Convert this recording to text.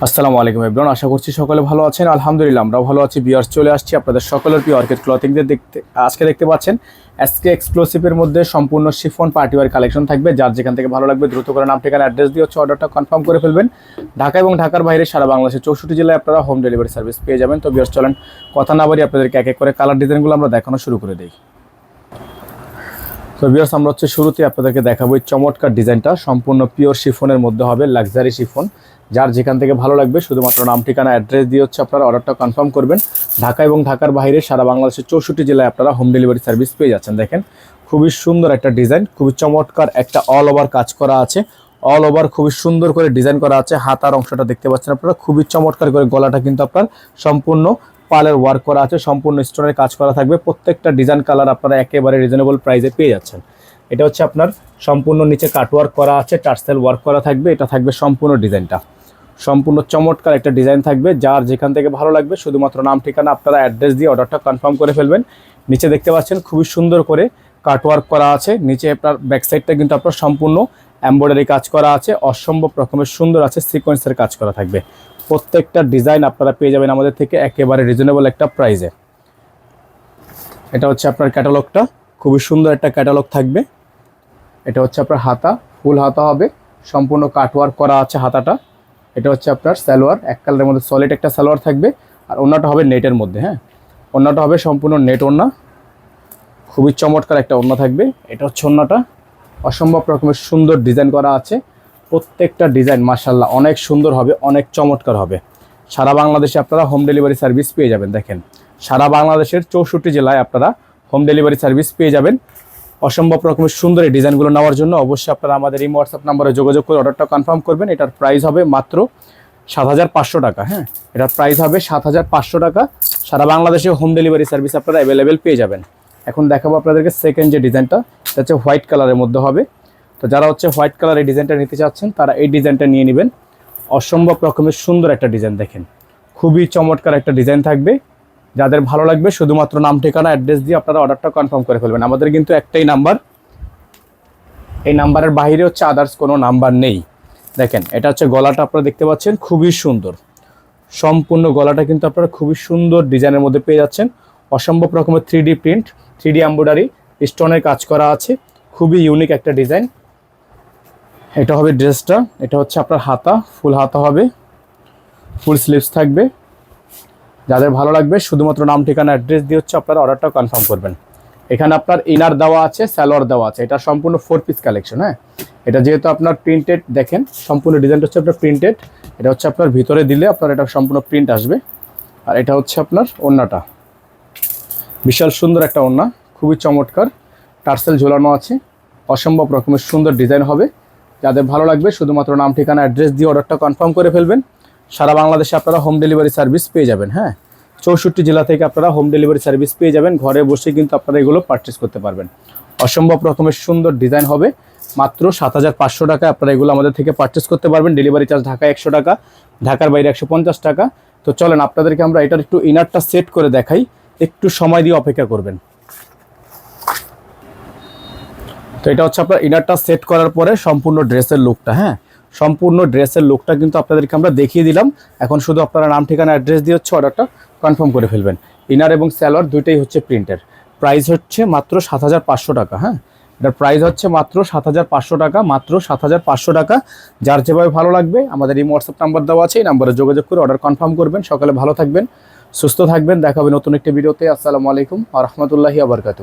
আসসালামু আলাইকুম এভরিওয়ান, আশা করছি সকলে ভালো আছেন। আলহামদুলিল্লাহ আমরাও ভালো আছি। ভিউয়ার্স, চলে আসছি আপনাদের সকলের প্রিয় অর্কিড ক্লথিংদের দেখতে। আজকে দেখতে পাচ্ছেন এসকে এক্সক্লুসিভের মধ্যে সম্পূর্ণ শিফন পার্টিওয়ার কালেকশন থাকবে। যার যেখান থেকে ভালো লাগবে দ্রুত করে নাম ঠিকানা অ্যাড্রেস দিয়ে অর্ডারটা কনফার্ম করে ফেলবেন। ঢাকা এবং ঢাকার বাইরে সারা বাংলাদেশের 64 জেলায় আপনারা হোম ডেলিভারি সার্ভিস পেয়ে যাবেন। তো ভিউয়ার্স, চলেন কথা না বাড়ি আপনাদেরকে এক এক করে কালার ডিজাইনগুলো আমরা দেখানো শুরু করে দিই। তো ভিউয়ার্স, আমরা শুরুতে আপনাদেরকে দেখাবো এই চমৎকার ডিজাইনটা। সম্পূর্ণ পিওর শিফনের মধ্যে হবে, লাক্সারি শিফন। যার যেখান থেকে ভালো লাগবে শুধুমাত্র নাম ঠিকানা অ্যাড্রেস দিয়ে আপনারা অর্ডারটা কনফার্ম করবেন। ঢাকা এবং ঢাকার বাইরে সারা বাংলাদেশের 64 জেলায় আপনারা হোম ডেলিভারি সার্ভিস পেয়ে যাচ্ছেন। দেখেন খুবই সুন্দর একটা ডিজাইন, খুবই চমৎকার একটা অল ওভার কাজ করা আছে। অল ওভার খুবই সুন্দর করে ডিজাইন করা আছে। হাতার অংশটা দেখতে পাচ্ছেন আপনারা, খুবই চমৎকার করে। গলাটা কিন্তু আপনার সম্পূর্ণ পালের ওয়ার্ক করা আছে, সম্পূর্ণ স্টোনের কাজ করা থাকবে। প্রত্যেকটা ডিজাইন কালার আপনারা একেবারে রিজনেবল প্রাইসে পেয়ে যাচ্ছেন। এটা হচ্ছে আপনার সম্পূর্ণ নিচে কাটওয়ার্ক করা আছে, টার্সেল ওয়ার্ক করা থাকবে। এটা থাকবে সম্পূর্ণ ডিজাইনটা, সম্পূর্ণ চমৎকার একটা ডিজাইন থাকবে। যার যেখান থেকে ভালো লাগবে শুধুমাত্র নাম ঠিকানা আপনারা অ্যাড্রেস দিয়ে অর্ডারটা কনফার্ম করে ফেলবেন। নিচে দেখতে পাচ্ছেন খুবই সুন্দর করে কাটওয়ার্ক করা আছে। নিচে আপনার ব্যাক সাইডটা কিন্তু আপনার সম্পূর্ণ এমব্রয়ডারি কাজ করা আছে, অসম্ভব রকমের সুন্দর আছে, সিকোয়েন্সের কাজ করা থাকবে। প্রত্যেকটা ডিজাইন আপনারা পেয়ে যাবেন আমাদের থেকে একেবারে রিজনেবল একটা প্রাইসে। এটা হচ্ছে আপনার ক্যাটালগটা, খুবই সুন্দর একটা ক্যাটালগ থাকবে। এটা হচ্ছে আপনার হাতা, ফুল হাতা হবে, সম্পূর্ণ কাটওয়ার্ক করা আছে হাতাটা। এটা হচ্ছে আপনার সালোয়ার, এক কালারের মধ্যে সলিড একটা সালোয়ার থাকবে। আর ওড়নাটা হবে নেটের মধ্যে। হ্যাঁ, ওড়নাটা হবে সম্পূর্ণ নেট ওড়না, খুবই চমৎকার একটা ওড়না থাকবে। এটা হচ্ছে ওড়নাটা, অসম্ভব রকমের সুন্দর ডিজাইন করা আছে। প্রত্যেকটা ডিজাইন মাশাআল্লাহ অনেক সুন্দর হবে, অনেক চমৎকার হবে। সারা বাংলাদেশে আপনারা হোম ডেলিভারি সার্ভিস পেয়ে যাবেন। দেখেন সারা বাংলাদেশের 64 জেলায় আপনারা হোম ডেলিভারি সার্ভিস পেয়ে যাবেন। অসম্ভব রকমের সুন্দর এই ডিজাইনগুলো নেওয়ার জন্য অবশ্যই আপনারা আমাদের এই হোয়াটসঅ্যাপ নাম্বারে যোগাযোগ করে অর্ডারটা কনফার্ম করবেন। এটার প্রাইস হবে মাত্র 7500 টাকা। হ্যাঁ, এটার প্রাইস হবে 7500 টাকা। সারা বাংলাদেশে হোম ডেলিভারি সার্ভিস আপনারা অ্যাভেলেবেল পেয়ে যাবেন। এখন দেখাবো আপনাদেরকে সেকেন্ড যে ডিজাইনটা, এটা হচ্ছে হোয়াইট কালারের মধ্যে হবে। তো যারা হচ্ছে হোয়াইট কালার এই ডিজাইনটা নিতে চাচ্ছেন তারা এই ডিজাইনটা নিয়ে নেবেন। অসম্ভব রকমের সুন্দর একটা ডিজাইন, দেখেন খুবই চমৎকার একটা ডিজাইন থাকবে। যাদের ভালো লাগবে শুধুমাত্র নাম ঠিকানা অ্যাড্রেস দিয়ে আপনারা অর্ডারটা কনফার্ম করে ফেলবেন। আমাদের কিন্তু একটাই নাম্বার, এই নাম্বারের বাইরে হচ্ছে আদার্স কোনো নাম্বার নেই। দেখেন এটা হচ্ছে গলাটা, আপনারা দেখতে পাচ্ছেন খুবই সুন্দর। সম্পূর্ণ গলাটা কিন্তু আপনারা খুবই সুন্দর ডিজাইনের মধ্যে পেয়ে যাচ্ছেন। অসম্ভব রকমের 3D প্রিন্ট, 3D এমব্রয়ডারি স্টোনের কাজ করা আছে, খুবই ইউনিক একটা ডিজাইন। এটা হবে ড্রেসটা। এটা হচ্ছে আপনার হাতা, ফুল হাতা হবে, ফুল স্লিভস থাকবে। যাদের ভালো লাগবে শুধুমাত্র নাম ঠিকানা অ্যাড্রেস দিয়ে আপনারা অর্ডারটা কনফার্ম করবেন। এখানে আপনার ইনার দেওয়া আছে, সালোয়ার দেওয়া আছে। এটা সম্পূর্ণ 4 পিস কালেকশন। হ্যাঁ, এটা যেহেতু আপনার প্রিন্টেড, দেখেন সম্পূর্ণ ডিজাইনটা হচ্ছে আপনার প্রিন্টেড। এটা হচ্ছে আপনার ভিতরে দিলে আপনার এটা সম্পূর্ণ প্রিন্ট আসবে। আর এটা হচ্ছে আপনার ওড়নাটা, বিশাল সুন্দর একটা ওড়না, খুবই চমৎকার। টার্সেল ঝোলানো আছে, অসম্ভব রকমের সুন্দর ডিজাইন হবে। যাদের ভালো লাগবে শুধুমাত্র নাম ঠিকানা অ্যাড্রেস দিয়ে অর্ডারটা কনফার্ম করে ফেলবেন। সারা বাংলাদেশে আপনারা হোম ডেলিভারি সার্ভিস পেয়ে যাবেন। হ্যাঁ, 64 জেলা থেকে আপনারা হোম ডেলিভারি সার্ভিস পেয়ে যাবেন। ঘরে বসে কিন্তু আপনারা এগুলো পারচেস করতে পারবেন। অসম্ভব রকমের সুন্দর ডিজাইন হবে। মাত্র 7500 টাকা আপনারা এগুলো আমাদের থেকে পারচেস করতে পারবেন। ডেলিভারি চার্জ ঢাকা 100 টাকা, ঢাকার বাইরে 150 টাকা। তো চলেন আপনাদেরকে আমরা এটার একটু ইনারটা সেট করে দেখাই, একটু সময় দিয়ে অপেক্ষা করবেন। তো এটা হচ্ছে আপনার ইনারটা সেট করার পরে সম্পূর্ণ ড্রেসের লুকটা। হ্যাঁ, সম্পূর্ণ ড্রেসের লুকটা কিন্তু আপনাদেরকে আমরা দেখিয়ে দিলাম। এখন শুধু আপনারা নাম ঠিকানা অ্যাড্রেস দিয়ে অর্ডারটা কনফার্ম করে ফেলবেন। ইনার এবং সালোয়ার দুইটাই হচ্ছে প্রিন্টের। প্রাইস হচ্ছে মাত্র 7500 টাকা। হ্যাঁ, এটার প্রাইস হচ্ছে মাত্র 7500 টাকা, মাত্র 7500 টাকা। যার যেভাবে ভালো লাগবে আমাদের এই হোয়াটসঅ্যাপ নাম্বার দেওয়া আছে, এই নাম্বারে যোগাযোগ করে অর্ডার কনফার্ম করবেন। সকালে ভালো থাকবেন, সুস্থ থাকবেন। দেখা হবে নতুন একটি ভিডিওতে। আসসালামু আলাইকুম ওয়া রাহমাতুল্লাহি ওয়া বারাকাতুহু।